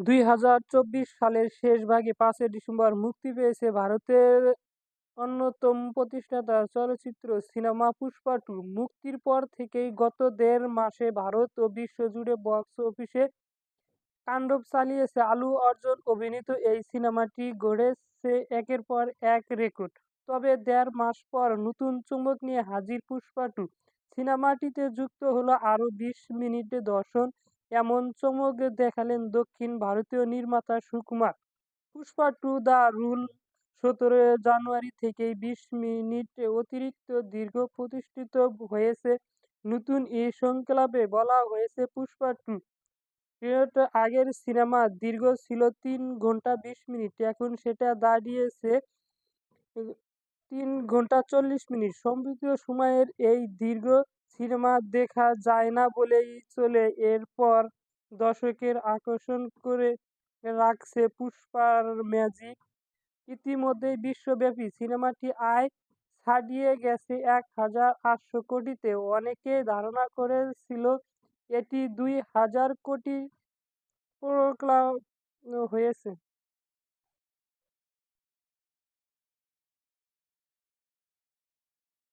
২০২৪ সালের শেষ ভাগে ৫ই ডিসেম্বর মুক্তি পেয়েছে ভারতের অন্যতম প্রতিষ্ঠাতা চলচ্চিত্র সিনেমা 'পুষ্পা টু'। মুক্তির পর থেকেই গত দেড় মাসে ভারত ও বিশ্বজুড়ে বক্স অফিসে তাণ্ডব চালিয়েছে আলু অর্জুন অভিনীত এই সিনেমাটি গড়েছে একের পর এক রেকর্ড। তবে দেড় মাস পর নতুন চমক নিয়ে হাজির 'পুষ্পা টু'। সিনেমাটিতে যুক্ত হলো আরও ২০ মিনিট দর্শন। এমন চমক দেখালেন দক্ষিণ ভারতীয় নির্মাতা Sukumar. 'Pushpa two: the rule' ১৭ জানুয়ারি থেকেই ২০ মিনিট অতিরিক্ত দীর্ঘ প্রতিষ্ঠিত হয়েছে। নতুন এই সংলাপে বলা হয়েছে 'পুষ্পা টু' এর আগের সিনেমার দীর্ঘ ছিল ৩ ঘন্টা ২০ মিনিট। এখন সেটা দাঁড়িয়েছে ৩ ঘন্টা ৪০ মিনিট। সম্প্রতি সময়ের এই দীর্ঘ সিনেমা দেখা যায় না বলেই চলে। এরপর দর্শকের আকর্ষণ করে রাখছে 'পুষ্পার ম্যাজিক'। ইতিমধ্যেই বিশ্বব্যাপী সিনেমাটি আয় ছাড়িয়ে গেছে ১,৮০০ কোটিতে। অনেকেই ধারণা করেছিল এটি ২,০০০ কোটি ক্লাব হয়েছে।